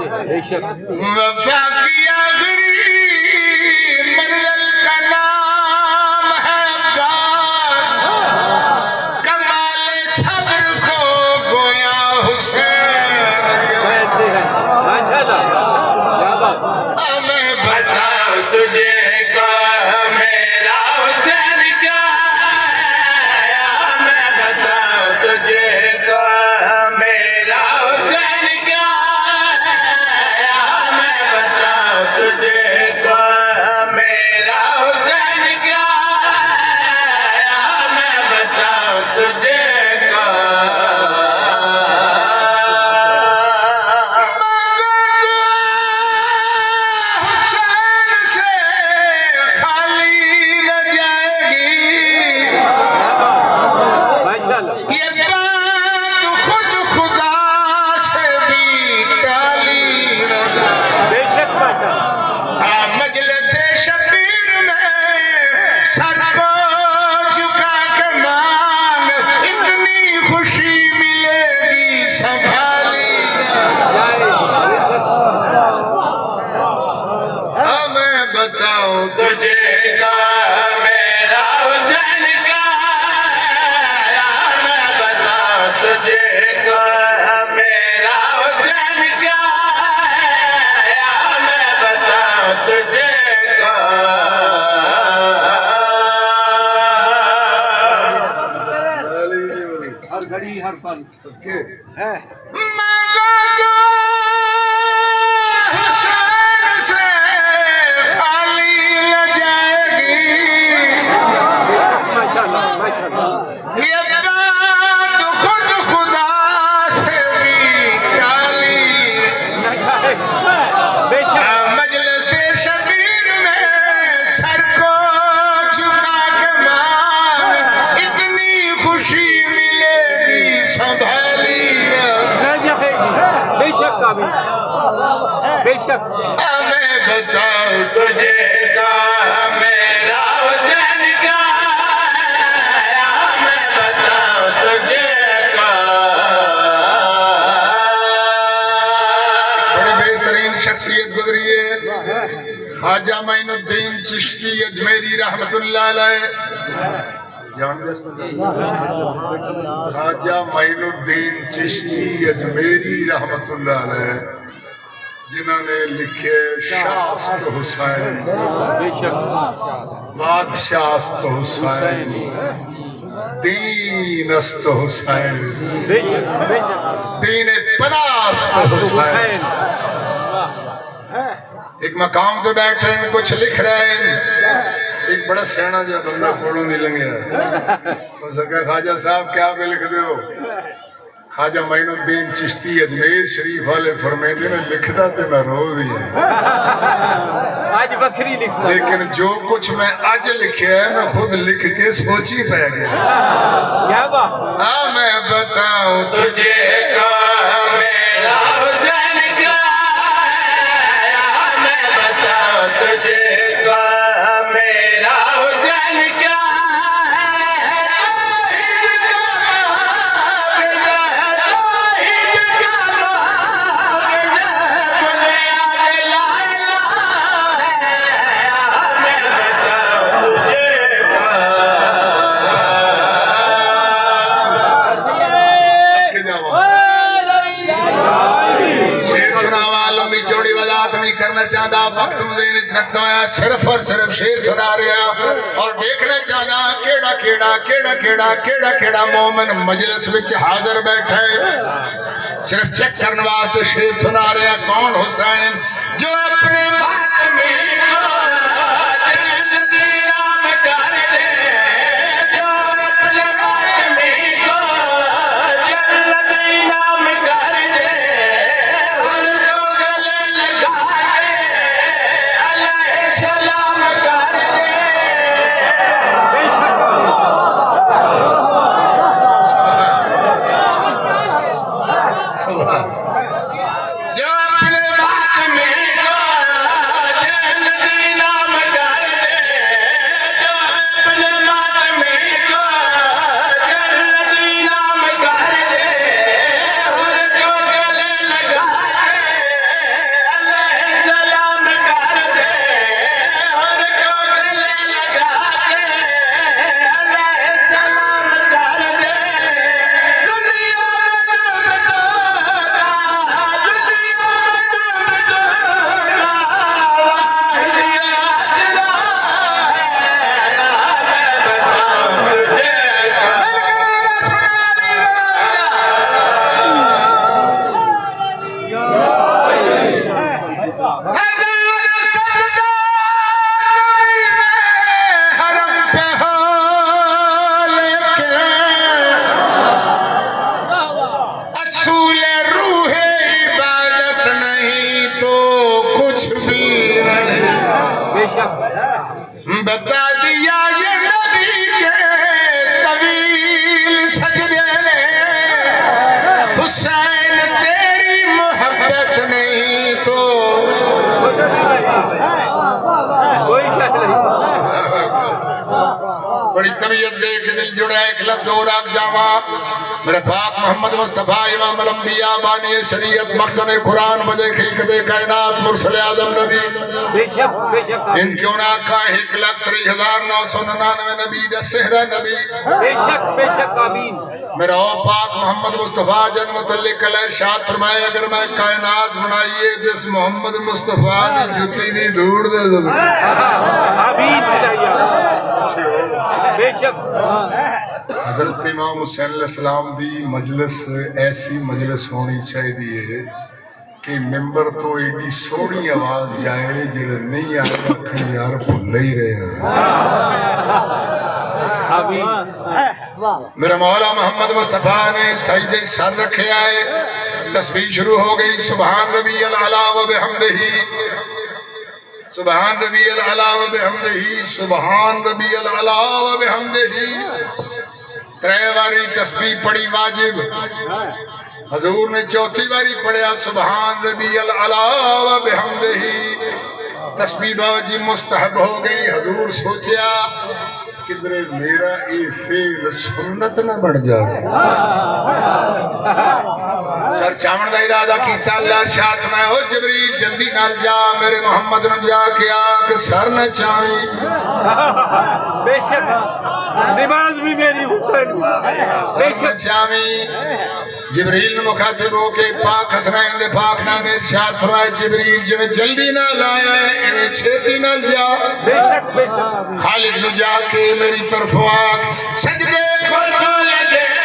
वफा की आखिरी मंजिल का नाम है अब्बास, कमाल सब्र को गोया हुसैन। मैं बताऊं तुझे का मेरा हुसैन क्या है, मैं बताऊं तुझे का मेरा हुसैन क्या है, मैं बताऊं तुझे का मेरा हुसैन क्या है, मैं बताऊं तुझे का। हर घड़ी हर पल सदके है। हुसैन से खाली न जाएगी माशाल्लाह माशाल्लाह। ये बात खुद खुदा से भी टाली। मजलिस शबीर में सर को झुका के मांग, इतनी खुशी मिलेगी संभाली। बेशक बेशक। मैं बताऊं तुझे का मेरा हुसैन क्या है, मैं बताऊं तुझे का। बड़ी बेहतरीन शख्सियत गुजरी है ख्वाजा मोइनुद्दीन चिश्ती अजमेरी रहमतुल्लाह अलैह। ख्वाजा मोइनुद्दीन चिश्ती अजमेरी रहमतुल्लाह अलैह, जिन्होंने लिखे शास्त हुसैन, बादशाहस्त हुसैन, दीनस्त हुसैन, दीन पनास्त हुसैन। एक मकाम पे बैठे हैं, कुछ लिख रहे हैं। एक बड़ा सियाना जो बंदा कोलों नहीं लंघिया, उसने कहा ख्वाजा साहब क्या पे लिख दो? ख्वाजा मोइनुद्दीन चिश्ती अजमेर शरीफ वाले फरमाते ने लिखदा तो मैं रोज ही है, आज बकरी लिख, लेकिन जो कुछ मैं आज लिखे है मैं खुद लिख के सोची पै गया। क्या बात। हाँ मैं बताऊं तुझे का मेरा हुसैन क्या है, मैं बताऊं तुझे का मेरा हुसैन क्या है। करना चाहता वक्त मुझे रखता है, सिर्फ और सिर्फ शेर सुना रहा और देखना चाहता केड़ा केड़ा केड़ा केड़ा केड़ा केड़ा मोमिन मजलिस विच हाजिर बैठे, सिर्फ चेक करने वास्ते शेर सुना रहा। कौन? हुसैन जो अपने मातमी को जन्नती नाम कर दे, जो अपने मातमी को जन्नती नाम कर दे, जो अपने बात में को एक लफ्ज और आग जावा मेरे पाक मोहम्मद मुस्तफा इमाम अल-अंबिया बानी शरीयत मखज़न कुरान वजह खिलकत कायनात मुरसल आज़म नबी बेशक बेशक इन क्यों ना का 1,03,999 नबी दा सेहरा नबी बेशक आमीन मेरा ओ पाक मोहम्मद मुस्तफा जन मुतल्लिक इरशाद फरमाए अगर मैं कायनात बनाइए जिस मोहम्मद मुस्तफा दी जुत्ती दी धूड़ दे दो आमीन बेशक हजरत इमाम हुसैन अलैहिस्सलाम दी मजलिस ऐसी मजलिस होनी चाहिए कि मिंबर तो एडी सोहनी आवाज जाए जेड़े नहीं आए आखन यार भुल ही रहे मेरा मौला मोहम्मद मुस्तफा ने सजदे सर रखे आए तस्बीह शुरू हो गई सुभान रबी अल आला व बिहम्दिही सुभान रबी अल आला व बिहम्दिही सुभान रबी अल आला व बिहम्दिही त्रै बारी तस्बीह पढ़ी वाजिब हजूर ने चौथी बारी पढ़ा सुभान रबी अल आला व बिहम्दिही तस्बीह बाजी मुस्तहब हो गई हजूर सोचा किधरे मेरा ये फेल सुन्नत न बन जाए सर चावण का इरादा किया अल्लाह इरशाद में ओ जबरील जल्दी नाल जा मेरे मोहम्मद ने जाके आके सर न चावी बेशक नमाज भी मेरी हुसैन बेशक चावी जिब्रील ने मुखातिब होके पाक हसनैन दे पाक नाम इरशाद फरमाए जिब्रील जिवें जल्दी ना लाया इवें छेती ना जा बेशक खालिद नु जाके मेरी तरफ आके सजदे को लगे